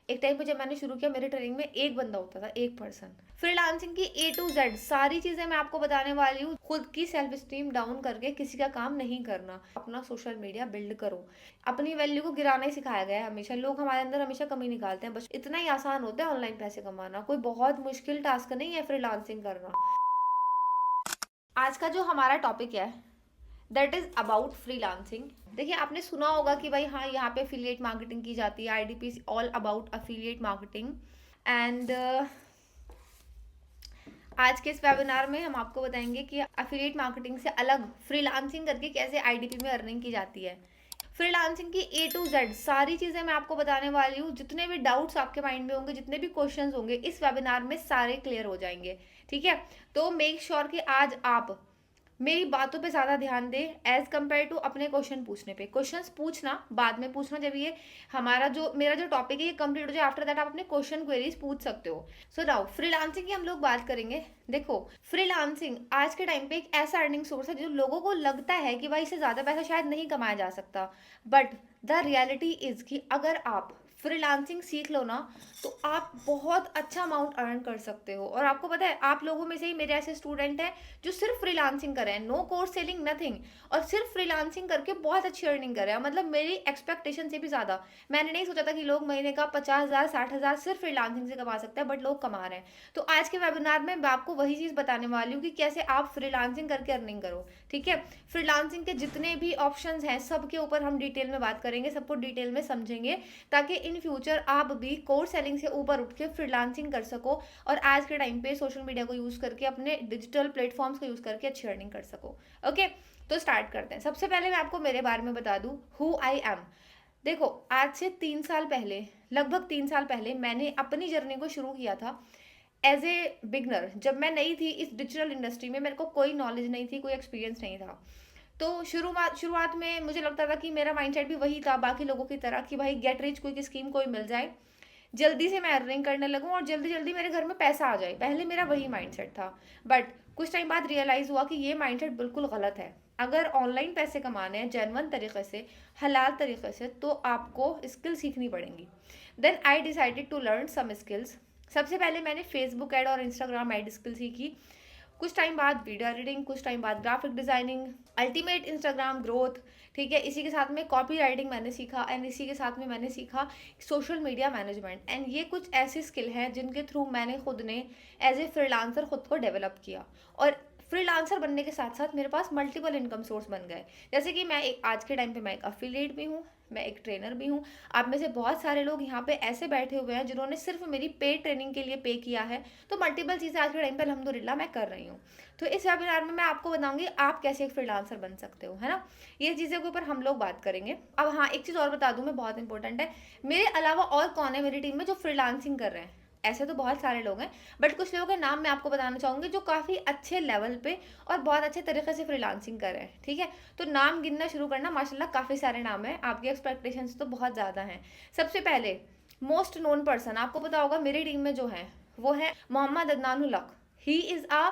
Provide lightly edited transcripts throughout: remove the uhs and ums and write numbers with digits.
एक टाइम पे जब मैंने शुरू किया मेरे ट्रेनिंग में एक बंदा होता था, एक पर्सन। फ्रीलांसिंग की ए टू जेड सारी चीजें मैं आपको बताने वाली हूँ। खुद की सेल्फ स्टीम डाउन करके किसी का काम नहीं करना, अपना सोशल मीडिया बिल्ड करो। अपनी वैल्यू को गिराना ही सिखाया गया है हमेशा, लोग हमारे अंदर हमेशा कमी निकालते हैं। बस इतना ही आसान होता है ऑनलाइन पैसे कमाना, कोई बहुत मुश्किल टास्क नहीं है फ्रीलांसिंग करना। आज का जो हमारा टॉपिक है दैट इज अबाउट फ्रीलांसिंग। देखिए, आपने सुना होगा कि भाई हाँ, यहाँ पे अफिलिएट मार्केटिंग की जाती है, IDP all about affiliate marketing. And आज के इस वेबिनार में हम आपको बताएंगे कि अफिलिएट मार्केटिंग से अलग फ्रीलांसिंग करके कैसे आईडीपी में अर्निंग की जाती है। फ्रीलांसिंग की ए टू जेड सारी चीज़ें मैं आपको बताने वाली हूँ। जितने भी डाउट्स आपके माइंड में होंगे, जितने भी क्वेश्चंस होंगे, इस वेबिनार में सारे क्लियर हो जाएंगे। ठीक है, तो मेक श्योर कि आज आप मेरी बातों पे ज़्यादा ध्यान दे एज कम्पेयर टू अपने क्वेश्चन पूछने पे। क्वेश्चंस पूछना बाद में पूछना, जब ये हमारा जो मेरा जो टॉपिक है ये कंप्लीट हो जाए, आफ्टर दैट आप अपने क्वेश्चन क्वेरीज पूछ सकते हो। सो नाउ फ्रीलांसिंग की हम लोग बात करेंगे। देखो, फ्रीलांसिंग आज के टाइम पे एक ऐसा अर्निंग सोर्स है जो लोगों को लगता है कि भाई इससे ज़्यादा पैसा शायद नहीं कमाया जा सकता, बट द रियलिटी इज़ कि अगर आप फ्रीलांसिंग सीख लो ना तो आप बहुत अच्छा अमाउंट अर्न कर सकते हो। और आपको पता है, आप लोगों में से ही मेरे ऐसे स्टूडेंट हैं जो सिर्फ फ्रीलांसिंग कर रहे हैं, नो कोर्स सेलिंग नथिंग, और सिर्फ फ्रीलांसिंग करके बहुत अच्छी अर्निंग कर रहे हैं। मतलब मेरी एक्सपेक्टेशन से भी ज़्यादा। मैंने नहीं सोचा था कि लोग महीने का 50,000 60,000 सिर्फ फ्रीलांसिंग से कमा सकते हैं, बट लोग कमा रहे हैं। तो आज के वेबिनार में मैं आपको वही चीज़ बताने वाली हूँ कि कैसे आप फ्रीलांसिंग करके अर्निंग करो। ठीक है, फ्रीलांसिंग के जितने भी ऑप्शंस हैं सबके ऊपर हम डिटेल में बात करेंगे, सबको डिटेल में समझेंगे, ताकि इन फ्यूचर आप भी कोर्स सेलिंग से ऊपर उठ के फ्रीलांसिंग कर सको और आज के टाइम पे सोशल मीडिया को यूज़ करके, अपने डिजिटल प्लेटफॉर्म्स को यूज़ करके अच्छी अर्निंग कर सको। ओके, तो स्टार्ट करते हैं। सबसे पहले मैं आपको मेरे बारे में बता दूं हु आई एम। देखो, आज से 3 साल पहले, लगभग 3 साल पहले मैंने अपनी जर्नी को शुरू किया था एज ए बिगनर। जब मैं नई थी इस डिजिटल इंडस्ट्री में, मेरे को कोई नॉलेज नहीं थी, कोई एक्सपीरियंस नहीं था। तो शुरुआत में मुझे लगता था कि मेरा माइंडसेट भी वही था बाकी लोगों की तरह कि भाई गेट रिच क्विक स्कीम कोई मिल जाए, जल्दी से मैं अर्निंग करने लगूँ और जल्दी जल्दी मेरे घर में पैसा आ जाए। पहले मेरा वही माइंडसेट था, बट कुछ टाइम बाद रियलाइज़ हुआ कि ये माइंडसेट बिल्कुल गलत है। अगर ऑनलाइन पैसे कमाने हैं जेन्युइन तरीके से, हलाल तरीके से, तो आपको स्किल सीखनी पड़ेंगी। Then I decided to learn some skills. सबसे पहले मैंने फेसबुक ऐड और इंस्टाग्राम ऐड स्किल सीखी। कुछ टाइम बाद वीडियो एडिटिंग, कुछ टाइम बाद graphic designing, ultimate Instagram growth. ठीक है, इसी के साथ में कॉपी राइटिंग मैंने सीखा, एंड इसी के साथ में मैंने सीखा सोशल मीडिया मैनेजमेंट। एंड ये कुछ ऐसी स्किल हैं जिनके थ्रू मैंने खुद ने एज ए फ्रीलांसर खुद को डेवलप किया। और फ्रीलांसर बनने के साथ साथ मेरे पास मल्टीपल इनकम सोर्स बन गए। जैसे कि मैं एक आज के टाइम पे मैं एक अफिलिएट भी हूँ, मैं एक ट्रेनर भी हूँ। आप में से बहुत सारे लोग यहाँ पे ऐसे बैठे हुए हैं जिन्होंने सिर्फ मेरी पेड ट्रेनिंग के लिए पे किया है। तो मल्टीपल चीज़ें आज के टाइम पे अल्हम्दुलिल्लाह मैं कर रही हूँ। तो इस वेबिनार में मैं आपको बताऊंगी आप कैसे एक फ्रीलांसर बन सकते हो, है ना। ये चीज़ों के ऊपर हम लोग बात करेंगे। अब हाँ, एक चीज़ और बता दूँ मैं, बहुत इंपॉर्टेंट है। मेरे अलावा और कौन है मेरी टीम में जो फ्रीलांसिंग कर रहे हैं? ऐसे तो बहुत सारे लोग हैं, बट कुछ लोगों के नाम मैं आपको बताना चाहूँगी जो काफ़ी अच्छे लेवल पे और बहुत अच्छे तरीके से फ्रीलांसिंग कर रहे हैं। ठीक है, तो नाम गिनना शुरू करना, माशाल्लाह काफ़ी सारे नाम हैं, आपकी एक्सपेक्टेशंस तो बहुत ज़्यादा हैं। सबसे पहले मोस्ट नोन पर्सन आपको पता होगा मेरी टीम में जो है, वो है Mohammad Adnan ul Haq. He is a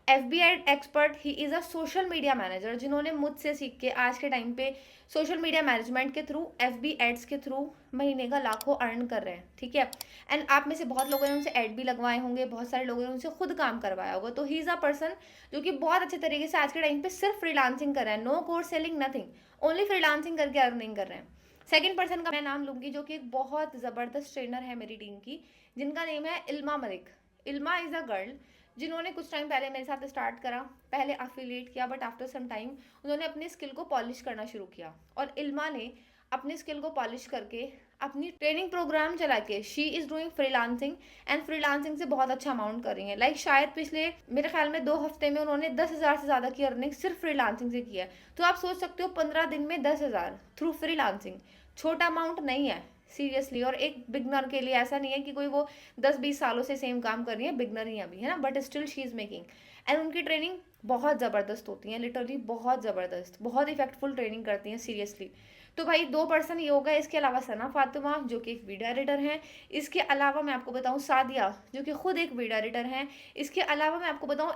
FBI expert, he is a social media manager, जिन्होंने मुझसे सीख के आज के टाइम पे सोशल मीडिया मैनेजमेंट के थ्रू, FB एड्स के थ्रू महीने का लाखों अर्न कर रहे हैं। ठीक है, एंड आप में से बहुत लोगों ने उनसे ऐड भी लगवाए होंगे, बहुत सारे लोगों ने उनसे खुद काम करवाया होगा। तो ही इज़ अ पर्सन जो कि बहुत अच्छे तरीके से आज के टाइम पे सिर्फ फ्रीलांसिंग कर रहे हैं, no course selling nothing, only freelancing करके अर्निंग कर रहे हैं। सेकंड पर्सन का मैं नाम लूँगी जो कि एक बहुत ज़बरदस्त ट्रेनर है मेरी टीम की, जिनका नेम है इल्मा मलिक। इल्मा इज़ अ गर्ल जिन्होंने कुछ टाइम पहले मेरे साथ स्टार्ट करा, पहले अफिलिएट किया, बट आफ्टर सम टाइम उन्होंने अपनी स्किल को पॉलिश करना शुरू किया। और इल्मा ने अपनी स्किल को पॉलिश करके अपनी ट्रेनिंग प्रोग्राम चला के she is doing freelancing, and freelancing से बहुत अच्छा अमाउंट कर रही है। लाइक शायद पिछले मेरे ख्याल में 2 हफ्ते में उन्होंने 10,000 से ज़्यादा की अर्निंग सिर्फ फ्रीलांसिंग से की है। तो आप सोच सकते हो 15 दिन में 10,000 थ्रू फ्रीलांसिंग छोटा अमाउंट नहीं है सीरियसली। और एक बिगनर के लिए ऐसा नहीं है कि कोई वो 10-20 सालों से सेम काम कर रही है, बिगनर ही अभी, है ना, but still she is making. And उनकी ट्रेनिंग बहुत ज़बरदस्त होती है, लिटरली बहुत ज़बरदस्त, बहुत इफेक्टफुल ट्रेनिंग करती हैं सीरियसली। तो भाई 2 पर्सन ये हो गए। इसके अलावा सना फातिमा जो कि एक वीडियो एडिटर हैं। इसके अलावा मैं आपको बताऊं सादिया जो कि खुद एक वीडियो एडिटर हैं। इसके अलावा मैं आपको बताऊं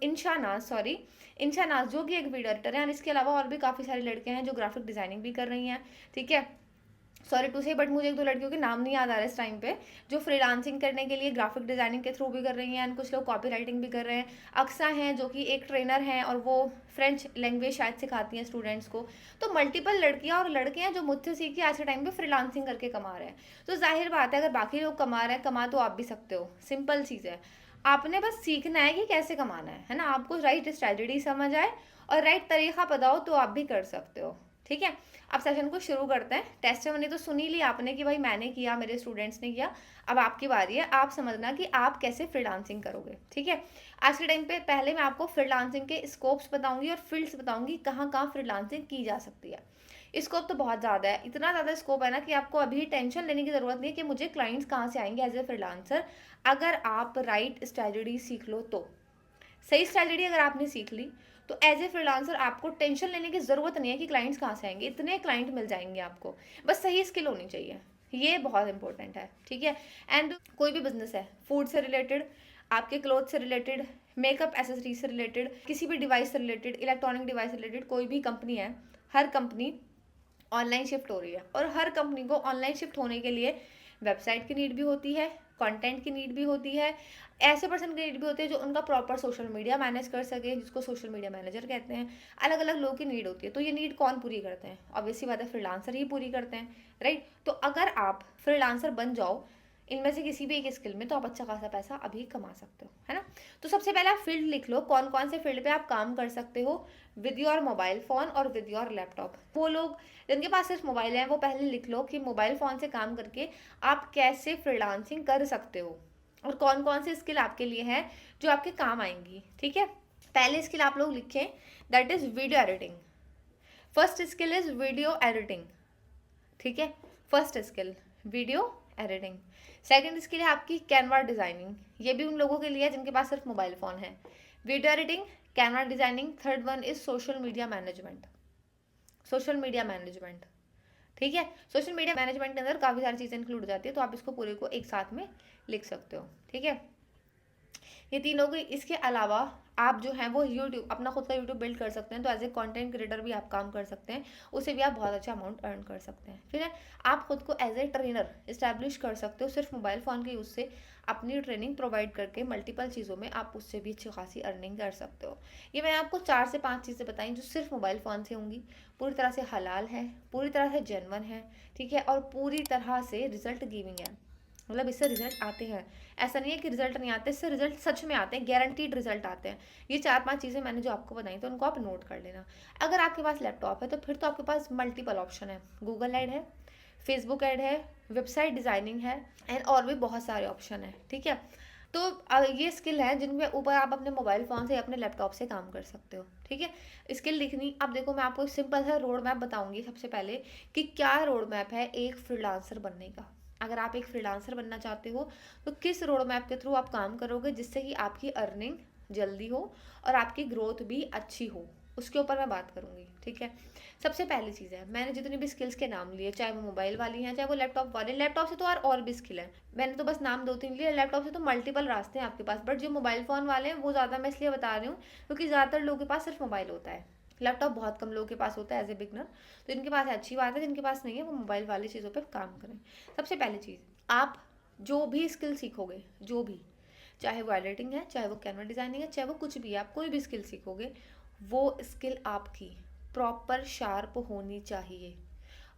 इंशा नाज जो कि एक वीडियो एडिटर हैं। इसके अलावा और भी काफ़ी सारे लड़के हैं जो ग्राफिक डिज़ाइनिंग भी कर रही हैं। ठीक है, सॉरी टू से, बट मुझे एक दो लड़कियों के नाम नहीं याद आ रहा है इस टाइम पे, जो फ्रीलांसिंग करने के लिए ग्राफिक डिजाइनिंग के थ्रू भी कर रही हैं, एंड कुछ लोग कॉपी राइटिंग भी कर रहे हैं। अक्सा हैं जो कि एक ट्रेनर हैं और वो फ्रेंच लैंग्वेज शायद सिखाती हैं स्टूडेंट्स को। तो मल्टीपल लड़कियां और लड़के हैं जो मुझसे सीख के आज के टाइम पे फ्रीलांसिंग करके कमा रहे हैं। तो जाहिर बात है, अगर बाकी लोग कमा रहे हैं, कमा तो आप भी सकते हो। सिंपल चीज़ है, आपने बस सीखना है कि कैसे कमाना है ना। आपको राइट स्ट्रेटजी समझ आए और राइट तरीका पता हो तो आप भी कर सकते हो। ठीक है, अब सेशन को शुरू करते हैं। टेस्टिमनी तो सुनी ली आपने कि भाई मैंने किया, मेरे स्टूडेंट्स ने किया। अब आपकी बारी है, आप समझना कि आप कैसे फ्रीलांसिंग करोगे। ठीक है, आज के टाइम पे पहले मैं आपको फ्रीलांसिंग के स्कोप्स बताऊंगी और फील्ड्स बताऊंगी कहाँ कहाँ फ्रीलांसिंग की जा सकती है। स्कोप तो बहुत ज़्यादा है, इतना ज़्यादा स्कोप है ना कि आपको अभी टेंशन लेने की ज़रूरत नहीं है कि मुझे क्लाइंट्स कहाँ से आएंगे एज ए फ्रीलांसर। अगर आप राइट स्ट्रेटजी सीख लो तो, सही स्ट्रैटेजी अगर आपने सीख ली तो एज ए फ्रीलांसर आपको टेंशन लेने की ज़रूरत नहीं है कि क्लाइंट्स कहाँ से आएंगे। इतने क्लाइंट मिल जाएंगे आपको, बस सही स्किल होनी चाहिए, ये बहुत इंपॉर्टेंट है। ठीक है, एंड कोई भी बिजनेस है, फूड से रिलेटेड, आपके क्लोथ से रिलेटेड, मेकअप एसेसरीज से रिलेटेड, किसी भी डिवाइस से रिलेटेड, इलेक्ट्रॉनिक डिवाइस से रिलेटेड, कोई भी कंपनी है, हर कंपनी ऑनलाइन शिफ्ट हो रही है। और हर कंपनी को ऑनलाइन शिफ्ट होने के लिए वेबसाइट की नीड भी होती है, कंटेंट की नीड भी होती है, ऐसे पर्सन की नीड भी होती है जो उनका प्रॉपर सोशल मीडिया मैनेज कर सके, जिसको सोशल मीडिया मैनेजर कहते हैं। अलग अलग लोगों की नीड होती है। तो ये नीड कौन पूरी करते हैं? ऑब्वियसली बात है, फ्रीलांसर ही पूरी करते हैं, राइट। तो अगर आप फ्रीलांसर बन जाओ इनमें से किसी भी एक स्किल में, तो आप अच्छा खासा पैसा अभी कमा सकते हो, है ना। तो सबसे पहले आप फील्ड लिख लो, कौन कौन से फील्ड पे आप काम कर सकते हो विद योर मोबाइल फ़ोन और विद योर लैपटॉप। वो लोग जिनके पास सिर्फ मोबाइल है वो पहले लिख लो कि मोबाइल फ़ोन से काम करके आप कैसे फ्रीलांसिंग कर सकते हो और कौन कौन से स्किल आपके लिए हैं जो आपके काम आएंगी। ठीक है, पहले स्किल आप लोग लिखें, that is video editing. First skill is video editing. ठीक है, first skill video editing. Second skill है आपकी कैनवा डिज़ाइनिंग, ये भी उन लोगों के लिए है जिनके पास सिर्फ मोबाइल फ़ोन है। Video editing, Canva designing. Third one is social media management, social media management. ठीक है, सोशल मीडिया मैनेजमेंट के अंदर काफ़ी सारी चीज़ें इंक्लूड हो जाती है, तो आप इसको पूरे को एक साथ में लिख सकते हो। ठीक है, ये तीन हो गई। इसके अलावा आप जो है वो यूट्यूब, अपना खुद का यूट्यूब बिल्ड कर सकते हैं। तो एज ए कंटेंट क्रिएटर भी आप काम कर सकते हैं, उससे भी आप बहुत अच्छा अमाउंट अर्न कर सकते हैं। फिर है, आप खुद को एज ए ट्रेनर इस्टेब्लिश कर सकते हो, सिर्फ मोबाइल फ़ोन के यूज़ से अपनी ट्रेनिंग प्रोवाइड करके मल्टीपल चीज़ों में आप उससे भी अच्छी खासी अर्निंग कर सकते हो। ये मैंने आपको 4 से 5 चीज़ें बताई जो सिर्फ मोबाइल फ़ोन से होंगी, पूरी तरह से हलाल है, पूरी तरह से जेन्युइन है। ठीक है, और पूरी तरह से रिजल्ट गिविंग है, मतलब इससे रिजल्ट आते हैं। ऐसा नहीं है कि रिजल्ट नहीं आते, इससे रिजल्ट सच में आते हैं, गारंटीड रिजल्ट आते हैं। ये 4-5 चीज़ें मैंने जो आपको बताई तो उनको आप नोट कर लेना। अगर आपके पास लैपटॉप है तो फिर तो आपके पास मल्टीपल ऑप्शन है, गूगल ऐड है, फेसबुक ऐड है, वेबसाइट डिज़ाइनिंग है, एंड और भी बहुत सारे ऑप्शन है। ठीक है, तो ये स्किल है जिनके ऊपर आप अपने मोबाइल फ़ोन से अपने लैपटॉप से काम कर सकते हो। ठीक है, स्किल लिखनी, अब देखो मैं आपको एक सिंपल सा रोड मैप बताऊंगी सबसे पहले कि क्या रोड मैप है एक फ्रीलांसर बनने का। अगर आप एक फ्रीलांसर बनना चाहते हो तो किस रोड मैप के थ्रू आप काम करोगे जिससे कि आपकी अर्निंग जल्दी हो और आपकी ग्रोथ भी अच्छी हो, उसके ऊपर मैं बात करूंगी। ठीक है, सबसे पहली चीज़ है, मैंने जितनी भी स्किल्स के नाम लिए, चाहे वो मोबाइल वाली हैं चाहे वो लैपटॉप वाले, लैपटॉप से तो और भी स्किल है, मैंने तो बस नाम 2-3 लिए। लैपटॉप से तो मल्टीपल रास्ते हैं आपके पास, बट जो मोबाइल फ़ोन वाले हैं वो ज़्यादा मैं इसलिए बता रही हूँ क्योंकि ज़्यादातर लोगों के पास सिर्फ मोबाइल होता है, लैपटॉप बहुत कम लोगों के पास होता है एज ए बिगनर। तो इनके पास है, अच्छी बात है, जिनके पास नहीं है वो मोबाइल वाली चीज़ों पर काम करें। सबसे पहली चीज़, आप जो भी स्किल सीखोगे, जो भी, चाहे वो एडिटिंग है, चाहे वो कैनवा डिज़ाइनिंग है, चाहे वो कुछ भी है, आप कोई भी स्किल सीखोगे वो स्किल आपकी प्रॉपर शार्प होनी चाहिए।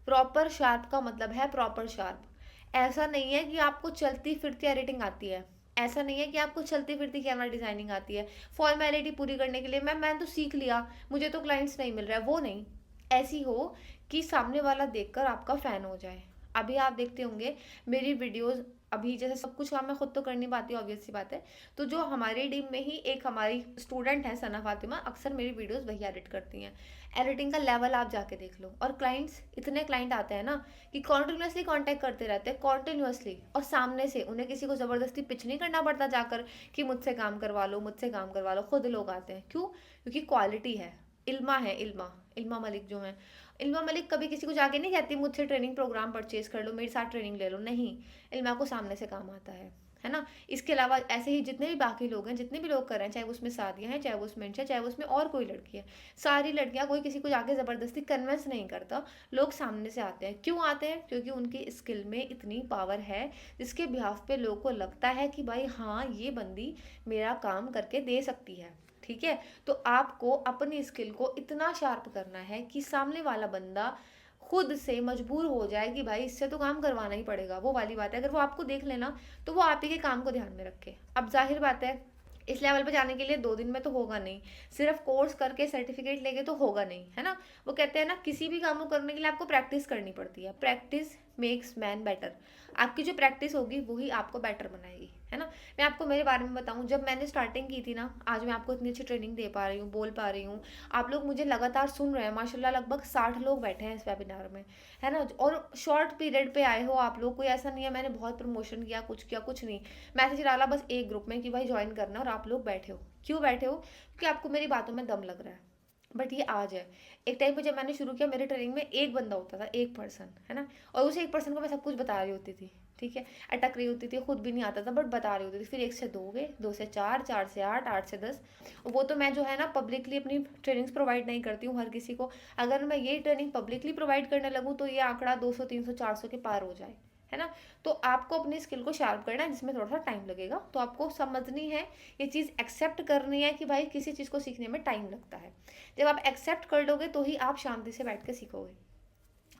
प्रॉपर शार्प का मतलब है प्रॉपर शार्प। ऐसा नहीं है कि आपको चलती फिरती एडिटिंग आती है, ऐसा नहीं है कि आपको चलती फिरती कैमरा डिज़ाइनिंग आती है, फॉर्मेलिटी पूरी करने के लिए मैंने तो सीख लिया, मुझे तो क्लाइंट्स नहीं मिल रहा है, वो नहीं। ऐसी हो कि सामने वाला देखकर आपका फ़ैन हो जाए। अभी आप देखते होंगे मेरी वीडियोस, अभी जैसे सब कुछ काम मैं खुद तो कर नहीं पाती, ऑब्वियस सी बात है, तो जो हमारी टीम में ही एक हमारी स्टूडेंट है सना फातिमा, अक्सर मेरी वीडियोस वही एडिट करती हैं। एडिटिंग का लेवल आप जाके देख लो। और क्लाइंट्स, इतने क्लाइंट आते हैं ना कि कॉन्टिन्यूसली कांटेक्ट करते रहते हैं, कॉन्टिन्यूसली, और सामने से उन्हें किसी को ज़बरदस्ती पिच नहीं करना पड़ता जाकर कि मुझसे काम करवा लो, मुझसे काम करवा लो, खुद लोग आते हैं। क्यों? क्योंकि क्वालिटी है। इल्मा है, इल्मा इल्मा मलिक जो है, इल्मा मलिक कभी किसी को जाके नहीं कहती मुझसे ट्रेनिंग प्रोग्राम परचेज कर लो, मेरे साथ ट्रेनिंग ले लो, नहीं। इल्मा को सामने से काम आता है, है ना? इसके अलावा ऐसे ही जितने भी बाकी लोग हैं, जितने भी लोग कर रहे हैं, चाहे वो उसमें सादिया हैं, चाहे वो उसमें अंश है, चाहे वो उसमें और कोई लड़की है, सारी लड़कियाँ, कोई किसी को जाके ज़बरदस्ती कन्विंस नहीं करता, लोग सामने से आते हैं। क्यों आते हैं? क्योंकि उनकी स्किल में इतनी पावर है, जिसके बिहाफ़ पे लोगों को लगता है कि भाई हाँ, ये बंदी मेरा काम करके दे सकती है, ठीक है? तो आपको अपनी स्किल को इतना शार्प करना है कि सामने वाला बंदा खुद से मजबूर हो जाए कि भाई इससे तो काम करवाना ही पड़ेगा। वो वाली बात है, अगर वो आपको देख लेना तो वो आप ही के काम को ध्यान में रखे। अब जाहिर बात है, इस लेवल पे जाने के लिए 2 दिन में तो होगा नहीं, सिर्फ कोर्स करके सर्टिफिकेट लेके तो होगा नहीं, है ना? वो कहते हैं ना, किसी भी काम को करने के लिए आपको प्रैक्टिस करनी पड़ती है। Practice makes man better. आपकी जो प्रैक्टिस होगी वही आपको बेटर बनाएगी, है ना? मैं आपको मेरे बारे में बताऊँ, जब मैंने स्टार्टिंग की थी ना, आज मैं आपको इतनी अच्छी ट्रेनिंग दे पा रही हूँ, बोल पा रही हूँ, आप लोग मुझे लगातार सुन रहे हैं, माशाल्लाह लगभग 60 लोग बैठे हैं इस वेबिनार में, है ना? और शॉर्ट पीरियड पे आए हो आप लोग, कोई ऐसा नहीं है मैंने बहुत प्रमोशन किया, कुछ नहीं। मैसेज डाला बस एक ग्रुप में कि भाई ज्वाइन करना, और आप लोग बैठे हो। क्यों बैठे हो? क्योंकि आपको मेरी बातों में दम लग रहा है। बट ये आज है। एक टाइम पे जब मैंने शुरू किया, मेरे ट्रेनिंग में एक बंदा होता था, एक पर्सन, है ना? और उस एक पर्सन को मैं सब कुछ बता रही होती थी, ठीक है? अटक रही होती थी, खुद भी नहीं आता था बट बता रही होती थी। फिर 1 से 2 गए, 2 से 4, 4 से 8, 8 से 10। वो तो मैं जो है ना पब्लिकली अपनी ट्रेनिंग्स प्रोवाइड नहीं करती हूँ हर किसी को। अगर मैं ये ट्रेनिंग पब्लिकली प्रोवाइड करने लगूँ तो ये आंकड़ा 200, 300, 400 के पार हो जाए, है ना? तो आपको अपनी स्किल को शार्प करना है, जिसमें थोड़ा सा टाइम लगेगा। तो आपको समझनी है, ये चीज़ एक्सेप्ट करनी है कि भाई किसी चीज़ को सीखने में टाइम लगता है। जब आप एक्सेप्ट कर लोगे तो ही आप शांति से बैठ के सीखोगे।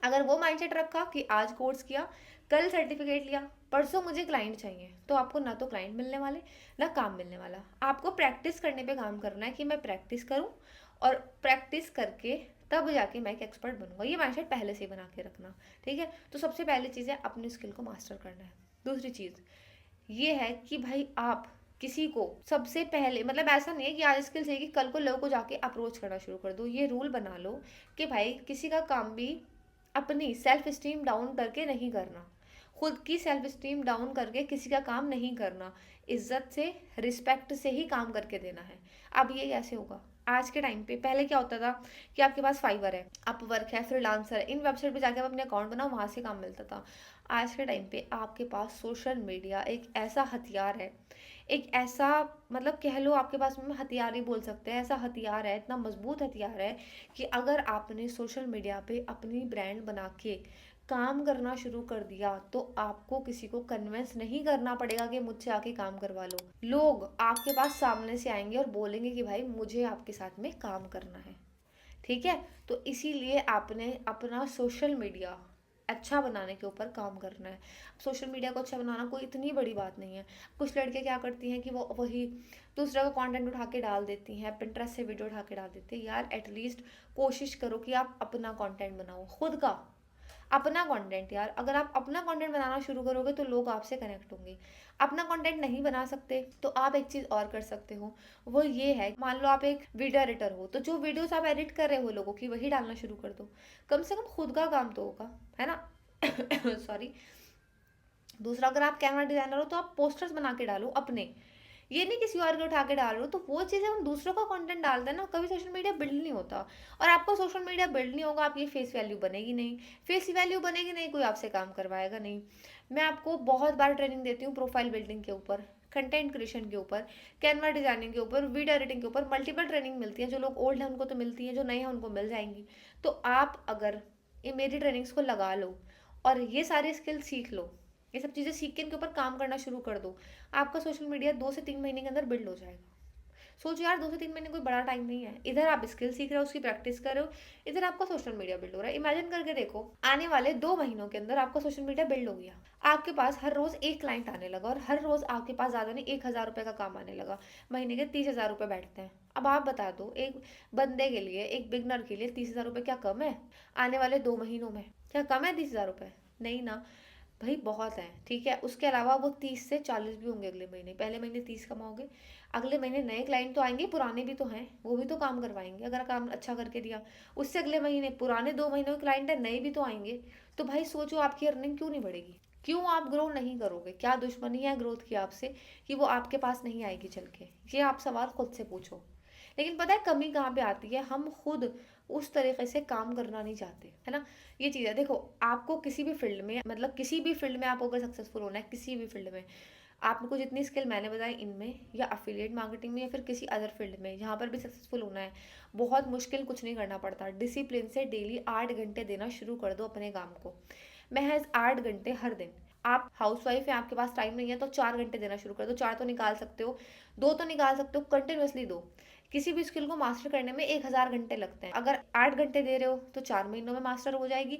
अगर वो माइंडसेट रखा कि आज कोर्स किया, कल सर्टिफिकेट लिया, परसों मुझे क्लाइंट चाहिए, तो आपको ना तो क्लाइंट मिलने वाले, ना काम मिलने वाला। आपको प्रैक्टिस करने पे काम करना है कि मैं प्रैक्टिस करूं, और प्रैक्टिस करके तब जाके मैं एक एक्सपर्ट बनूंगा। ये माइंडसेट पहले से ही बना के रखना, ठीक है? तो सबसे पहली चीज़ है अपनी स्किल को मास्टर करना है। दूसरी चीज़ ये है कि भाई आप किसी को सबसे पहले, मतलब ऐसा नहीं है कि आज स्किल चाहिए कि कल को लोगों को जाके अप्रोच करना शुरू कर दो। ये रूल बना लो कि भाई किसी का काम भी अपनी सेल्फ स्टीम डाउन करके नहीं करना, खुद की सेल्फ स्टीम डाउन करके किसी का काम नहीं करना, इज्जत से, रिस्पेक्ट से ही काम करके देना है। अब ये कैसे होगा? आज के टाइम पे, पहले क्या होता था कि आपके पास फाइवर है, अपवर्क है, फ्रीलांसर है, इन वेबसाइट पे जाके आप अपने अकाउंट बनाओ, वहाँ से काम मिलता था। आज के टाइम पे आपके पास सोशल मीडिया एक ऐसा हथियार है, एक ऐसा, मतलब कह लो आपके पास में हथियार ही बोल सकते हैं, ऐसा हथियार है, इतना मजबूत हथियार है कि अगर आपने सोशल मीडिया पे अपनी ब्रांड बना के काम करना शुरू कर दिया तो आपको किसी को कन्विंस नहीं करना पड़ेगा कि मुझसे आके काम करवा लो। लोग आपके पास सामने से आएंगे और बोलेंगे कि भाई मुझे आपके साथ में काम करना है, ठीक है? तो इसीलिए आपने अपना सोशल मीडिया अच्छा बनाने के ऊपर काम करना है। सोशल मीडिया को अच्छा बनाना कोई इतनी बड़ी बात नहीं है। कुछ लड़के क्या करती हैं कि वो वही दूसरा का कंटेंट उठा के डाल देती हैं, पिंटरेस्ट से वीडियो उठा के डाल देती हैं। यार एटलीस्ट कोशिश करो कि आप अपना कंटेंट बनाओ, खुद का अपना कंटेंट। यार अगर आप अपना कंटेंट बनाना शुरू करोगे तो लोग आपसे कनेक्ट होंगे। अपना कंटेंट नहीं बना सकते तो आप एक चीज़ और कर सकते हो, वो ये है, मान लो आप एक वीडियो एडिटर हो, तो जो वीडियोस आप एडिट कर रहे हो लोगों की, वही डालना शुरू कर दो। कम से कम खुद का काम तो होगा, है ना? सॉरी। दूसरा, अगर आप कैमरा डिजाइनर हो तो आप पोस्टर्स बना के डालो अपने, ये नहीं किसी और के उठा के डाल रहे हो। तो वो चीज़ें हम दूसरों का कंटेंट डालते हैं ना, कभी सोशल मीडिया बिल्ड नहीं होता। और आपको सोशल मीडिया बिल्ड नहीं होगा, आपकी फेस वैल्यू बनेगी नहीं। फेस वैल्यू बनेगी नहीं, कोई आपसे काम करवाएगा नहीं। मैं आपको बहुत बार ट्रेनिंग देती हूँ प्रोफाइल बिल्डिंग के ऊपर, कंटेंट क्रिएशन के ऊपर, कैनवा डिजाइनिंग के ऊपर, वीडियो एडिटिंग के ऊपर, मल्टीपल ट्रेनिंग मिलती है। जो लोग ओल्ड हैं उनको तो मिलती है, जो नए हैं उनको मिल जाएंगी। तो आप अगर ये मेरी ट्रेनिंग्स को लगा लो और ये सारी स्किल सीख लो, ये सब चीज़ें सीख के इनके ऊपर काम करना शुरू कर दो, आपका सोशल मीडिया 2 से 3 महीने के अंदर बिल्ड हो जाएगा। सोचो यार, 2 से 3 महीने कोई बड़ा टाइम नहीं है। इधर आप स्किल सीख रहे हो, उसकी प्रैक्टिस कर रहे हो, इधर आपका सोशल मीडिया बिल्ड हो रहा है। इमेजिन करके देखो, आने वाले 2 महीनों के अंदर आपका सोशल मीडिया बिल्ड हो गया, आपके पास हर रोज एक क्लाइंट आने लगा, और हर रोज आपके पास ज़्यादा नहीं 1,000 रुपये का काम आने लगा। महीने के 30,000 रुपये बैठते हैं। अब आप बता दो, एक बंदे के लिए, एक बिगनर के लिए 30,000 रुपये क्या कम है? आने वाले 2 महीनों में क्या कम है 30,000 रुपये? नहीं ना भाई, बहुत है, ठीक है? उसके अलावा वो 30 से 40 भी होंगे अगले महीने। पहले महीने 30 कमाओगे, अगले महीने नए क्लाइंट तो आएंगे, पुराने भी तो हैं, वो भी तो काम करवाएंगे अगर काम अच्छा करके दिया। उससे अगले महीने पुराने 2 महीनों के क्लाइंट है, नए भी तो आएंगे। तो भाई सोचो, आपकी अर्निंग क्यों नहीं बढ़ेगी? क्यों आप ग्रो नहीं करोगे? क्या दुश्मनी है ग्रोथ की आपसे कि वो आपके पास नहीं आएगी चल के? ये आप सवाल खुद से पूछो। लेकिन पता है कमी कहाँ पे आती है? हम खुद उस तरीके से काम करना नहीं चाहते, है ना? ये चीज़ है। देखो, आपको किसी भी फील्ड में, मतलब किसी भी फील्ड में आप अगर सक्सेसफुल होना है, किसी भी फील्ड में, आपको जितनी स्किल मैंने बताई इनमें, या अफिलिएट मार्केटिंग में, या फिर किसी अदर फील्ड में जहाँ पर भी सक्सेसफुल होना है, बहुत मुश्किल कुछ नहीं करना पड़ता। डिसिप्लिन से डेली 8 घंटे देना शुरू कर दो अपने काम को, महज 8 घंटे हर दिन। आप हाउस वाइफ हैं, आपके पास टाइम नहीं है, तो 4 घंटे देना शुरू कर दो। 4 तो निकाल सकते हो, 2 तो निकाल सकते हो, कंटिन्यूसली दो। किसी भी स्किल को मास्टर करने में 1000 घंटे लगते हैं। अगर 8 घंटे दे रहे हो तो 4 महीनों में मास्टर हो जाएगी,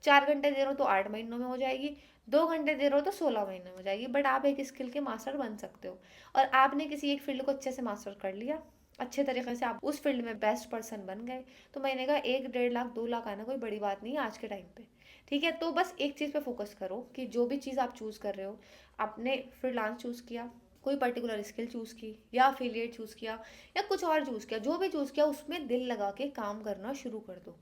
4 घंटे दे रहे हो तो 8 महीनों में हो जाएगी, 2 घंटे दे रहे हो तो 16 महीने में हो जाएगी। बट आप एक स्किल के मास्टर बन सकते हो। और आपने किसी एक फील्ड को अच्छे से मास्टर कर लिया, अच्छे तरीके से आप उस फील्ड में बेस्ट पर्सन बन गए, तो महीने का 1 1.5 लाख 2 लाख आना कोई बड़ी बात नहीं है आज के टाइम पे। ठीक है, तो बस एक चीज़ पे फोकस करो कि जो भी चीज़ आप चूज़ कर रहे हो, आपने फ्रीलांस चूज़ किया, कोई पर्टिकुलर स्किल चूज़ की, या अफिलिएट चूज़ किया, या कुछ और चूज़ किया, जो भी चूज़ किया उसमें दिल लगा के काम करना शुरू कर दो।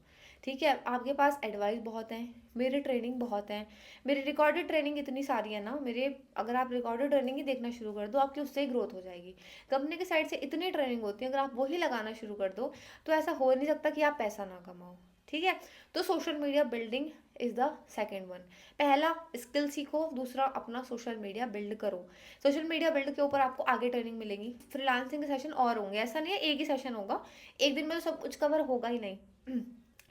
ठीक है, आपके पास एडवाइस बहुत हैं, मेरे ट्रेनिंग बहुत हैं, मेरी रिकॉर्डेड ट्रेनिंग इतनी सारी है ना मेरे। अगर आप रिकॉर्डेड ट्रेनिंग ही देखना शुरू कर दो, आपकी उससे ही ग्रोथ हो जाएगी। कंपनी की साइड से इतनी ट्रेनिंग होती है, अगर आप वही लगाना शुरू कर दो तो ऐसा हो नहीं सकता कि आप पैसा ना कमाओ। ठीक है, तो social media building is the second one. पहला स्किल सीखो, दूसरा अपना सोशल मीडिया बिल्ड करो। सोशल मीडिया बिल्ड के ऊपर आपको आगे ट्रेनिंग मिलेगी, फ्रीलांसिंग के सेशन और होंगे, ऐसा नहीं है एक ही सेशन होगा, एक दिन में तो सब कुछ कवर होगा ही नहीं।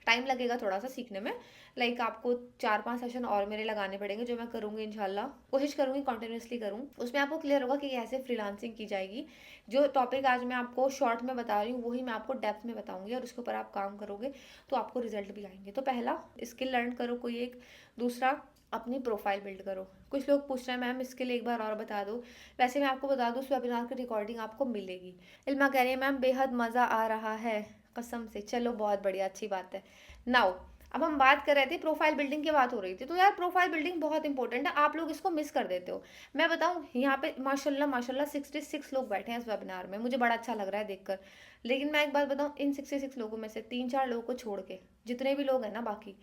टाइम लगेगा थोड़ा सा सीखने में। लाइक आपको 4 5 सेशन और मेरे लगाने पड़ेंगे, जो मैं करूँगी इंशाल्लाह, कोशिश करूँगी कंटिन्यूसली करूँ। उसमें आपको क्लियर होगा कि कैसे फ्रीलांसिंग की जाएगी। जो टॉपिक आज मैं आपको शॉर्ट में बता रही हूँ वही मैं आपको डेप्थ में बताऊँगी, और उसके ऊपर आप काम करोगे तो आपको रिजल्ट भी आएंगे। तो पहला स्किल लर्न करो कोई एक, दूसरा अपनी प्रोफाइल बिल्ड करो। कुछ लोग पूछ रहे हैं मैम स्किल एक बार और बता दो। वैसे मैं आपको बता दूँ, उस वेबिनार की रिकॉर्डिंग आपको मिलेगी। इल्मा कह रही है मैम बेहद मज़ा आ रहा है, कसम से। चलो बहुत बढ़िया, अच्छी बात है। नाउ अब हम बात कर रहे थे, प्रोफाइल बिल्डिंग की बात हो रही थी, तो यार प्रोफाइल बिल्डिंग बहुत इंपॉर्टेंट है, आप लोग इसको मिस कर देते हो। मैं बताऊं, यहाँ पे माशाल्लाह माशाल्लाह 66 लोग बैठे हैं इस वेबिनार में, मुझे बड़ा अच्छा लग रहा है देखकर। लेकिन मैं एक बात बताऊं, इन 66 लोगों में से 3 4 लोगों को छोड़ के जितने भी लोग हैं ना बाकी,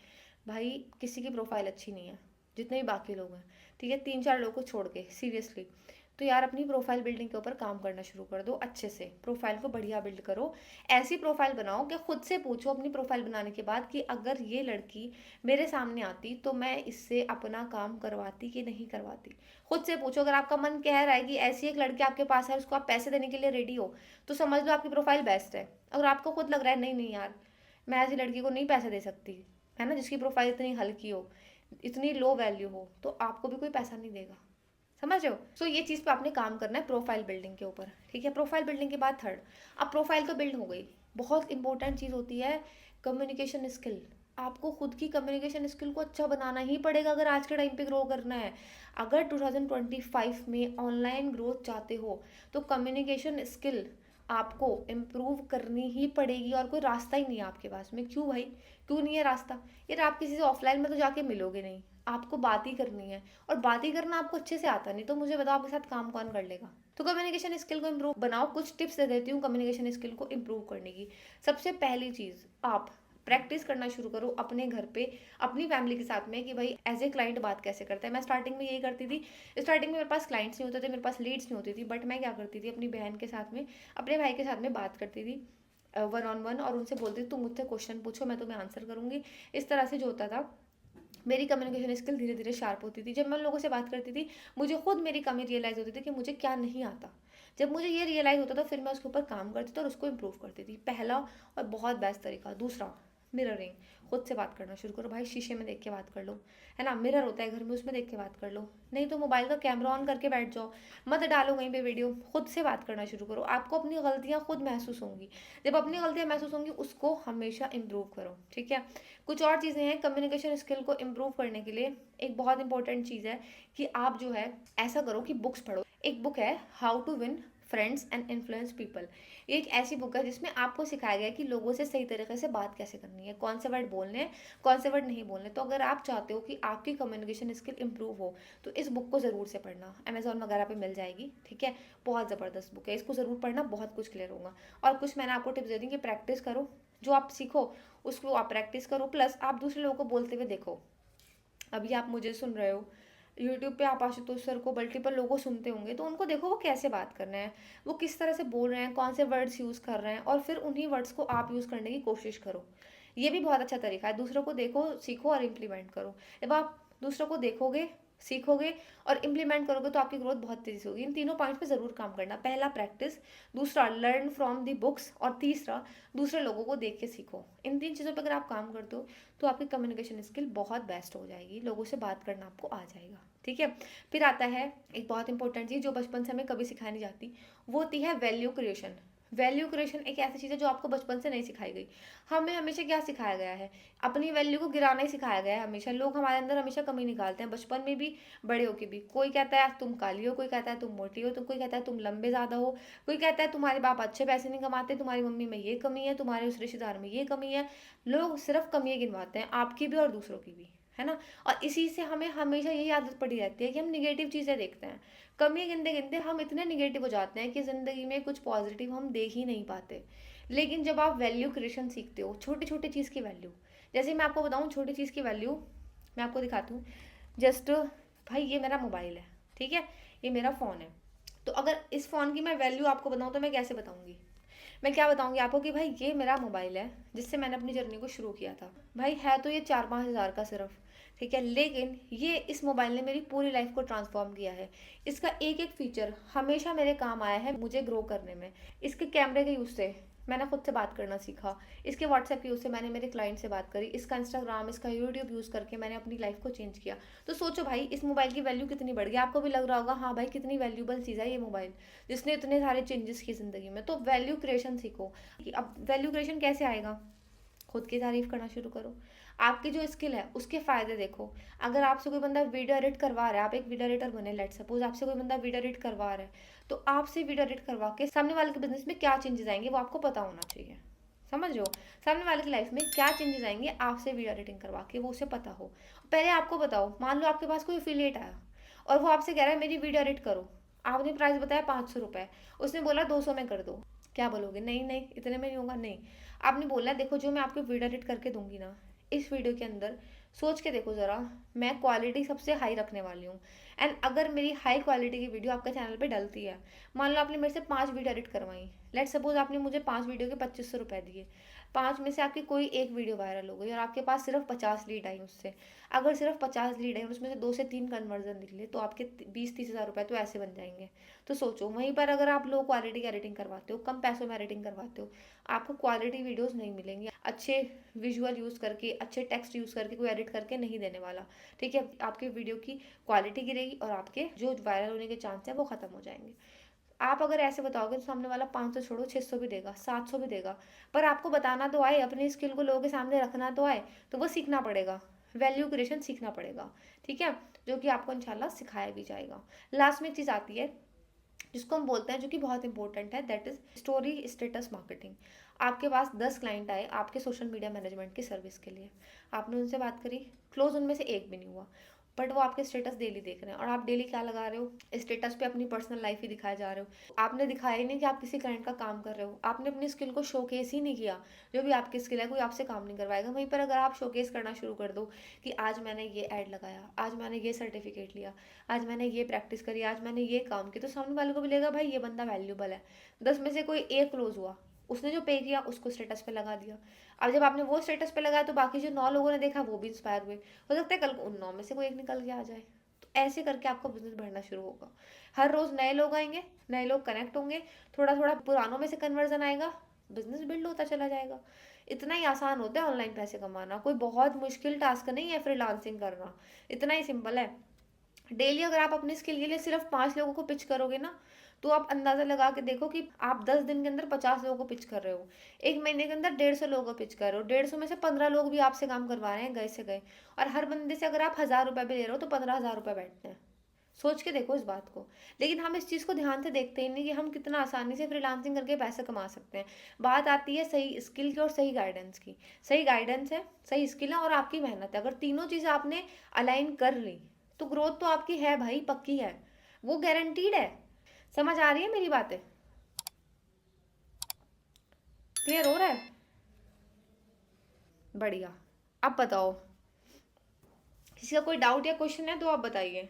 भाई किसी की प्रोफाइल अच्छी नहीं है, जितने भी बाकी लोग हैं। ठीक है, 3 4 लोगों को छोड़ के सीरियसली। तो यार अपनी प्रोफाइल बिल्डिंग के ऊपर काम करना शुरू कर दो, अच्छे से प्रोफाइल को बढ़िया बिल्ड करो। ऐसी प्रोफाइल बनाओ कि खुद से पूछो अपनी प्रोफाइल बनाने के बाद कि अगर ये लड़की मेरे सामने आती तो मैं इससे अपना काम करवाती कि नहीं करवाती। खुद से पूछो, अगर आपका मन कह रहा है कि ऐसी एक लड़की आपके पास है, उसको आप पैसे देने के लिए रेडी हो, तो समझ लो आपकी प्रोफाइल बेस्ट है। अगर आपको खुद लग रहा है नहीं नहीं यार, मैं ऐसी लड़की को नहीं पैसे दे सकती, है ना, जिसकी प्रोफाइल इतनी हल्की हो, इतनी लो वैल्यू हो, तो आपको भी कोई पैसा नहीं देगा। समझ रहे हो? सो ये चीज़ पे आपने काम करना है प्रोफाइल बिल्डिंग के ऊपर। ठीक है, प्रोफाइल बिल्डिंग के बाद थर्ड, अब प्रोफाइल तो बिल्ड हो गई, बहुत इंपॉर्टेंट चीज़ होती है कम्युनिकेशन स्किल। आपको खुद की कम्युनिकेशन स्किल को अच्छा बनाना ही पड़ेगा अगर आज के टाइम पे ग्रो करना है। अगर 2025 में ऑनलाइन ग्रोथ चाहते हो तो कम्युनिकेशन स्किल आपको इम्प्रूव करनी ही पड़ेगी, और कोई रास्ता ही नहीं है आपके पास में। क्यों भाई, क्यों नहीं है रास्ता? यार आप किसी से ऑफलाइन में तो जाके मिलोगे नहीं, आपको बात ही करनी है, और बात ही करना आपको अच्छे से आता नहीं, तो मुझे बताओ आपके साथ काम कौन कर लेगा? तो कम्युनिकेशन स्किल को इम्प्रूव बनाओ। कुछ टिप्स दे देती हूँ कम्युनिकेशन स्किल को इम्प्रूव करने की। सबसे पहली चीज़, आप प्रैक्टिस करना शुरू करो अपने घर पे, अपनी फैमिली के साथ में, कि भाई एज ए क्लाइंट बात कैसे करता है। मैं स्टार्टिंग में यही करती थी, स्टार्टिंग में मेरे पास क्लाइंट्स नहीं होते थे, मेरे पास लीड्स नहीं होती थी, बट मैं क्या करती थी, अपनी बहन के साथ में, अपने भाई के साथ में बात करती थी 1 on 1, और उनसे बोलती थी तुम मुझसे क्वेश्चन पूछो, मैं तुम्हें आंसर करूँगी। इस तरह से जो होता था, मेरी कम्युनिकेशन स्किल धीरे धीरे शार्प होती थी। जब मैं उन लोगों से बात करती थी, मुझे खुद मेरी कमी रियलाइज़ होती थी कि मुझे क्या नहीं आता। जब मुझे ये रियलाइज़ होता था, फिर मैं उसके ऊपर काम करती थी और उसको इम्प्रूव करती थी। पहला और बहुत बेस्ट तरीका। दूसरा, मिररिंग। खुद से बात करना शुरू करो भाई, शीशे में देख के बात कर लो, है ना, मिरर होता है घर में, उसमें देख के बात कर लो। नहीं तो मोबाइल का कैमरा ऑन करके बैठ जाओ, मत डालो वहीं पे वीडियो, खुद से बात करना शुरू करो। आपको अपनी गलतियाँ खुद महसूस होंगी, जब अपनी गलतियाँ महसूस होंगी उसको हमेशा इम्प्रूव करो। ठीक है, कुछ और चीज़ें हैं कम्युनिकेशन स्किल को इम्प्रूव करने के लिए। एक बहुत इंपॉर्टेंट चीज़ है कि आप जो है ऐसा करो कि बुक्स पढ़ो। एक बुक है how to win friends and influence people. ये एक ऐसी बुक है जिसमें आपको सिखाया गया है कि लोगों से सही तरीके से बात कैसे करनी है, कौन से वर्ड बोलने हैं, कौन से वर्ड नहीं बोलने। तो अगर आप चाहते हो कि आपकी कम्युनिकेशन स्किल इंप्रूव हो तो इस बुक को ज़रूर से पढ़ना, अमेजोन वगैरह पे मिल जाएगी। ठीक है, बहुत ज़बरदस्त बुक है, इसको ज़रूर पढ़ना, बहुत कुछ क्लियर होगा। और कुछ मैंने आपको टिप्स दे दी कि प्रैक्टिस करो, जो आप सीखो उसको आप प्रैक्टिस करो, प्लस आप दूसरे लोगों को बोलते हुए देखो। अभी आप मुझे सुन रहे हो, यूट्यूब पे आप आशुतोष सर को मल्टीपल लोगों सुनते होंगे, तो उनको देखो वो कैसे बात कर रहे हैं, वो किस तरह से बोल रहे हैं, कौन से वर्ड्स यूज़ कर रहे हैं, और फिर उन्हीं वर्ड्स को आप यूज़ करने की कोशिश करो। ये भी बहुत अच्छा तरीका है, दूसरों को देखो, सीखो और इम्प्लीमेंट करो। जब आप दूसरों को देखोगे सीखोगे और इम्प्लीमेंट करोगे तो आपकी ग्रोथ बहुत तेज़ी से होगी। इन तीनों पॉइंट्स पे ज़रूर काम करना। पहला प्रैक्टिस, दूसरा लर्न फ्रॉम दी बुक्स और तीसरा दूसरे लोगों को देख के सीखो। इन 3 चीज़ों पे अगर आप काम करते हो तो आपकी कम्युनिकेशन स्किल बहुत बेस्ट हो जाएगी, लोगों से बात करना आपको आ जाएगा। ठीक है, फिर आता है एक बहुत इंपॉर्टेंट चीज़ जो बचपन से हमें कभी सिखाई नहीं जाती, वो होती है वैल्यू क्रिएशन। वैल्यू क्रिएशन एक ऐसी चीज़ है जो आपको बचपन से नहीं सिखाई गई। हमें हमेशा क्या सिखाया गया है, अपनी वैल्यू को गिराना ही सिखाया गया है। हमेशा लोग हमारे अंदर हमेशा कमी निकालते हैं, बचपन में भी बड़े होके भी। कोई कहता है तुम काली हो, कोई कहता है तुम मोटी हो, तो कोई कहता है तुम लंबे ज़्यादा हो, कोई कहता है तुम्हारे बाप अच्छे पैसे नहीं कमाते, तुम्हारी मम्मी में ये कमी है, तुम्हारे उस रिश्तेदार में ये कमी है। लोग सिर्फ कमियाँ गिनवाते हैं, आपकी भी और दूसरों की भी, है ना। और इसी से हमें हमेशा यही आदत पड़ी रहती है कि हम निगेटिव चीज़ें देखते हैं। कमियाँ गिनते गिनते हम इतने निगेटिव हो जाते हैं कि ज़िंदगी में कुछ पॉजिटिव हम देख ही नहीं पाते। लेकिन जब आप वैल्यू क्रिएशन सीखते हो, छोटी छोटी चीज़ की वैल्यू, जैसे मैं आपको बताऊँ छोटी चीज़ की वैल्यू, मैं आपको दिखाती हूँ। जस्ट भाई ये मेरा मोबाइल है, ठीक है, ये मेरा फ़ोन है। तो अगर इस फ़ोन की मैं वैल्यू आपको बताऊँ तो मैं कैसे बताऊँगी? मैं क्या बताऊँगी आपको कि भाई ये मेरा मोबाइल है जिससे मैंने अपनी जर्नी को शुरू किया था। भाई है तो ये 4-5 हज़ार का सिर्फ, ठीक है, लेकिन ये इस मोबाइल ने मेरी पूरी लाइफ को ट्रांसफॉर्म किया है। इसका एक एक फीचर हमेशा मेरे काम आया है मुझे ग्रो करने में। इसके कैमरे के यूज़ से मैंने खुद से बात करना सीखा, इसके व्हाट्सएप के यूज़ से मैंने मेरे क्लाइंट से बात करी, इसका इंस्टाग्राम, इसका यूट्यूब यूज़ करके मैंने अपनी लाइफ को चेंज किया। तो सोचो भाई इस मोबाइल की वैल्यू कितनी बढ़ गई। आपको भी लग रहा होगा हाँ भाई कितनी वैल्यूबल चीज़ है ये मोबाइल, जिसने इतने सारे चेंजेस की ज़िंदगी में। तो वैल्यू क्रिएशन सीखो। कि अब वैल्यू क्रिएशन कैसे आएगा? खुद की तारीफ करना शुरू करो। आपकी जो स्किल है उसके फ़ायदे देखो। अगर आपसे कोई बंदा वीडियो एडिट करवा रहा है, आप एक वीडियो एडिटर बने, लेट सपोज आपसे कोई बंदा वीडियो एडिट करवा रहा है, तो आपसे वीडियो एडिट करवा के सामने वाले के बिजनेस में क्या चेंजेस आएंगे वो आपको पता होना चाहिए। समझ रहे हो? सामने वाले की लाइफ में क्या चेंजेस आएंगे आपसे वीडियो एडिटिंग करवा के, वो उसे पता हो। पहले आपको बताओ, मान लो आपके पास कोई एफिलिएट आया और वो आपसे कह रहा है मेरी वीडियो एडिट करो। आपने प्राइस बताया 500 रुपये, उसने बोला 200 में कर दो। क्या बोलोगे? नहीं नहीं इतने में नहीं होगा, नहीं। आपने बोला देखो जो मैं आपको वीडियो एडिट करके दूंगी ना, इस वीडियो के अंदर सोच के देखो ज़रा, मैं क्वालिटी सबसे हाई रखने वाली हूँ। एंड अगर मेरी हाई क्वालिटी की वीडियो आपके चैनल पे डलती है, मान लो आपने मेरे से 5 वीडियो एडिट करवाई, लेट सपोज आपने मुझे 5 वीडियो के 2500 रुपये दिए, 5 में से आपकी कोई एक वीडियो वायरल हो गई और आपके पास सिर्फ 50 लीड आई उससे। अगर सिर्फ 50 लीड आई और उसमें से 2 से 3 कन्वर्जन निकले तो आपके 20-30 हज़ार रुपये तो ऐसे बन जाएंगे। तो सोचो वहीं पर अगर आप लो क्वालिटी की एडिटिंग करवाते हो, कम पैसों में एडिटिंग करवाते हो, आपको क्वालिटी वीडियोस नहीं मिलेंगी। अच्छे विजुअल यूज़ करके, अच्छे टेक्स्ट यूज़ करके कोई एडिट करके नहीं देने वाला। ठीक है, आपके वीडियो की क्वालिटी गिरेगी और आपके जो वायरल होने के चांस है वो ख़त्म हो जाएंगे। आप अगर ऐसे बताओगे तो सामने वाला 500 छोड़ो 600 भी देगा, 700 भी देगा, पर आपको बताना तो आए, अपनी स्किल को लोगों के सामने रखना तो आए, तो वो सीखना पड़ेगा। वैल्यू क्रिएशन सीखना पड़ेगा, ठीक है, जो कि आपको इंशाल्लाह सिखाया भी जाएगा। लास्ट में एक चीज़ आती है जिसको हम बोलते हैं, जो कि बहुत इंपॉर्टेंट है, that is story status marketing. आपके पास 10 क्लाइंट आए आपके सोशल मीडिया मैनेजमेंट की सर्विस के लिए, आपने उनसे बात करी, क्लोज उनमें से एक भी नहीं हुआ, बट वो आपके स्टेटस डेली देख रहे हैं और आप डेली क्या लगा रहे हो, स्टेटस पे अपनी पर्सनल लाइफ ही दिखाए जा रहे हो। आपने दिखाया ही नहीं कि आप किसी क्लाइंट का काम कर रहे हो, आपने अपनी स्किल को शोकेस ही नहीं किया। जो भी आपकी स्किल है कोई आपसे काम नहीं करवाएगा। वहीं पर अगर आप शोकेस करना शुरू कर दो कि आज मैंने ये ऐड लगाया, आज मैंने ये सर्टिफिकेट लिया, आज मैंने ये प्रैक्टिस करी, आज मैंने ये काम किया, तो सामने वाले को भी लगेगा भाई ये बंदा वैल्यूबल है। 10 में से कोई एक क्लोज हुआ, उसने जो पे किया उसको स्टेटस पे लगा दिया। अब जब आपने वो स्टेटस पे लगाया तो बाकी जो 9 लोगों ने देखा वो भी इंस्पायर हुए, हो सकता है कल को उन 9 में से कोई एक निकल के आ जाए। तो ऐसे करके आपका बिजनेस बढ़ना शुरू होगा। हर रोज नए लोग आएंगे, नए लोग कनेक्ट होंगे, थोड़ा थोड़ा पुरानों में से कन्वर्जन आएगा, बिजनेस बिल्ड होता चला जाएगा। इतना ही आसान होता है ऑनलाइन पैसे कमाना, कोई बहुत मुश्किल टास्क नहीं है फ्रीलांसिंग करना, इतना ही सिंपल है। डेली अगर आप अपनी स्किल के लिए सिर्फ 5 लोगों को पिच करोगे ना, तो आप अंदाजा लगा के देखो कि आप 10 दिन के अंदर 50 लोगों को पिच कर रहे हो, एक महीने के अंदर 150 लोगों को पिच कर रहे हो, 150 में से 15 लोग भी आपसे काम करवा रहे हैं गए से गए। और हर बंदे से अगर आप 1000 रुपये भी ले रहे हो तो 15,000 रुपये बैठते हैं। सोच के देखो इस बात को। लेकिन हम इस चीज़ को ध्यान से देखते ही नहीं कि हम कितना आसानी से फ्रीलांसिंग करके पैसे कमा सकते हैं। बात आती है सही स्किल की और सही गाइडेंस की। सही गाइडेंस है, सही स्किल है और आपकी मेहनत है, अगर तीनों चीज़ें आपने अलाइन कर ली तो ग्रोथ तो आपकी है भाई, पक्की है, वो गारंटीड है। समझ आ रही है मेरी बातें? क्लियर हो रहा है? बढ़िया। अब बताओ, किसी का कोई डाउट या क्वेश्चन है तो आप बताइए।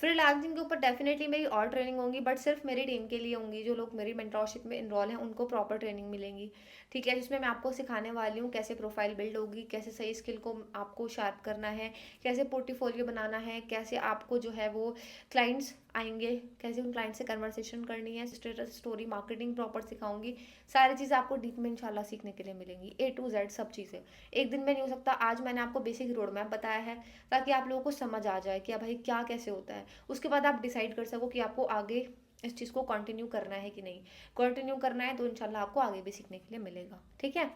फ्रीलांसिंग के ऊपर डेफिनेटली मेरी और ट्रेनिंग होंगी, बट सिर्फ मेरी टीम के लिए होंगी। जो लोग मेरी मेंटरशिप में इनरोल हैं उनको प्रॉपर ट्रेनिंग मिलेंगी, ठीक है, जिसमें मैं आपको सिखाने वाली हूँ कैसे प्रोफाइल बिल्ड होगी, कैसे सही स्किल को आपको शार्प करना है, कैसे पोर्टफोलियो बनाना है, कैसे आपको जो है वो क्लाइंट्स आएंगे, कैसे उन क्लाइंट से कन्वर्सेशन करनी है, स्टेटस स्टोरी मार्केटिंग प्रॉपर सिखाऊंगी। सारी चीज़ें आपको डीप में इंशाल्लाह सीखने के लिए मिलेंगी, A to Z सब चीज़ें। एक दिन में नहीं हो सकता। आज मैंने आपको बेसिक रोड मैप बताया है ताकि आप लोगों को समझ आ जाए कि भाई क्या कैसे होता है, उसके बाद आप डिसाइड कर सको कि आपको आगे इस चीज़ को कंटिन्यू करना है कि नहीं। कंटिन्यू करना है तो इंशाल्लाह आपको आगे भी सीखने के लिए मिलेगा, ठीक है।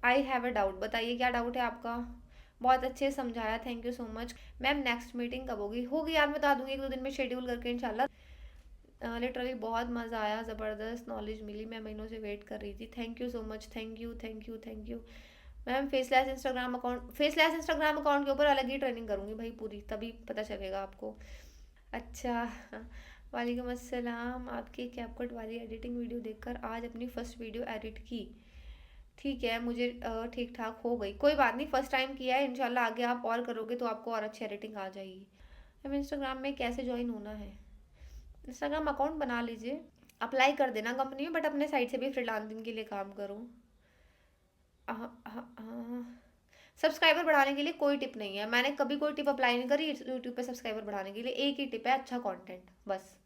आई हैव अ डाउट, बताइए क्या डाउट है आपका। बहुत अच्छे से समझाया, thank you so much. Ma'am next meeting कब होगी यार, बता दूंगी 1-2 दिन में शेड्यूल करके इंशाल्लाह। लिटरली बहुत मज़ा आया, ज़बरदस्त नॉलेज मिली, मैं महीनों से वेट कर रही थी। Thank you so much, thank you thank you thank you. Ma'am faceless Instagram account के ऊपर अलग ही ट्रेनिंग करूँगी भाई पूरी, तभी पता चलेगा आपको। अच्छा वालेकुम अस्सलाम। आपकी कैपकट वाली एडिटिंग वीडियो देखकर आज अपनी फर्स्ट वीडियो एडिट की, ठीक है, मुझे ठीक ठाक हो गई, कोई बात नहीं, फर्स्ट टाइम किया है, इंशाल्लाह आगे आप और करोगे तो आपको और अच्छी एडिटिंग आ जाएगी। अब इंस्टाग्राम में कैसे ज्वाइन होना है। इंस्टाग्राम अकाउंट बना लीजिए, अप्लाई कर देना कंपनी में, बट अपने साइड से भी फ्रीलांसिंग के लिए काम करो। सब्सक्राइबर बढ़ाने के लिए कोई टिप नहीं है, मैंने कभी कोई टिप अप्लाई नहीं करी यूट्यूब पे सब्सक्राइबर बढ़ाने के लिए। एक ही टिप है, अच्छा कंटेंट, बस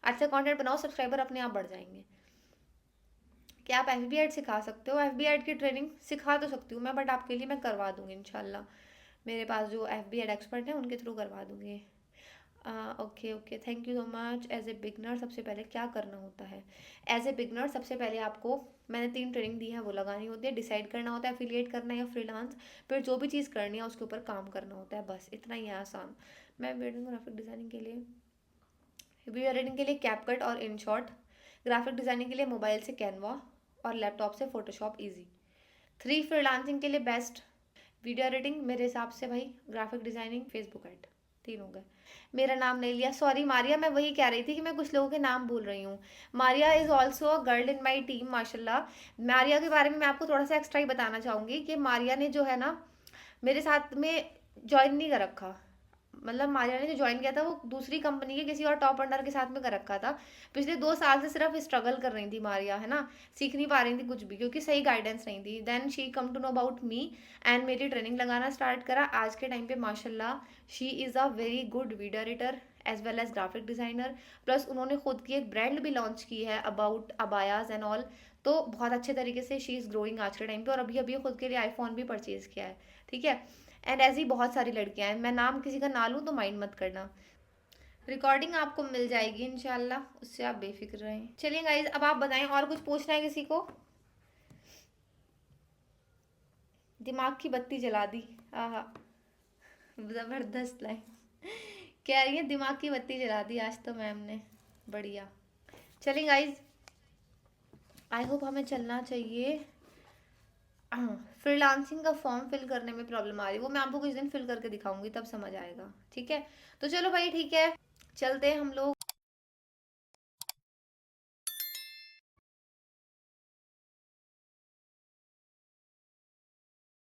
अच्छा कंटेंट बनाओ, सब्सक्राइबर अपने आप बढ़ जाएंगे। क्या आप FB एड सिखा सकते हो। FB एड की ट्रेनिंग सिखा तो सकती हूँ मैं, बट आपके लिए मैं करवा दूंगी इंशाल्लाह। मेरे पास जो FB एड एक्सपर्ट हैं उनके थ्रू करवा दूंगी। Okay okay, thank you so much. As a beginner सबसे पहले क्या करना होता है। एज ए बिगनर सबसे पहले आपको, मैंने 3 ट्रेनिंग दी है वो लगानी होती है, डिसाइड करना होता है एफिलिएट करना है या फ्रीलांस, फिर जो भी चीज़ करनी है उसके ऊपर काम करना होता है, बस इतना ही है, आसान। मैं वीडियो ग्राफिक डिज़ाइनिंग के लिए, वीडियो एडिटिंग के लिए कैपकट और इनशॉट, ग्राफिक डिज़ाइनिंग के लिए मोबाइल से कैनवा और लैपटॉप से फोटोशॉप ईजी। 3 फ्रीलांसिंग के लिए बेस्ट, वीडियो एडिटिंग मेरे हिसाब से भाई, ग्राफिक डिज़ाइनिंग, फेसबुक ऐड, 3 हो गए। मेरा नाम नहीं लिया, सॉरी मारिया, मैं वही कह रही थी कि मैं कुछ लोगों के नाम भूल रही हूँ। Maria is also a girl in my team माशाल्लाह। मारिया के बारे में मैं आपको थोड़ा सा एक्स्ट्रा ही बताना चाहूँगी कि मारिया ने जो है ना मेरे साथ में ज्वाइन नहीं कर रखा, मतलब मारिया ने जो ज्वाइन किया था वो दूसरी कंपनी के किसी और टॉप अंडर के साथ में कर रखा था। पिछले 2 साल से सिर्फ स्ट्रगल कर रही थी मारिया, है ना, सीख नहीं पा रही थी कुछ भी क्योंकि सही गाइडेंस नहीं थी। Then she come to know about me and मेरी ट्रेनिंग लगाना स्टार्ट करा। आज के टाइम पे माशाल्लाह she is a very good video editor as well as graphic designer, plus उन्होंने खुद की एक ब्रांड भी लॉन्च की है अबाउट अबायाज एंड ऑल। तो बहुत अच्छे तरीके से शी इज़ ग्रोइंग आज के टाइम पे, और अभी अभी खुद के लिए आईफोन भी परचेज़ किया है, ठीक है। एंड ऐसी बहुत सारी लड़कियां हैं, मैं नाम किसी का ना लूँ तो माइंड मत करना। रिकॉर्डिंग आपको मिल जाएगी इंशाल्लाह, उससे आप बेफिक्र रहें। चलिए गाइज, अब आप बताएं और कुछ पूछना है किसी को। दिमाग की बत्ती जला दी, आहा जबरदस्त लाइन। कह रही है दिमाग की बत्ती जला दी आज तो मैम ने, बढ़िया। चलिए गाइज, आई होप हमें चलना चाहिए। फ्रीलांसिंग का फॉर्म फिल करने में प्रॉब्लम आ रही है, वो मैं आपको कुछ दिन फिल करके दिखाऊंगी तब समझ आएगा, ठीक है। तो चलो भाई ठीक है, चलते हैं हम लोग।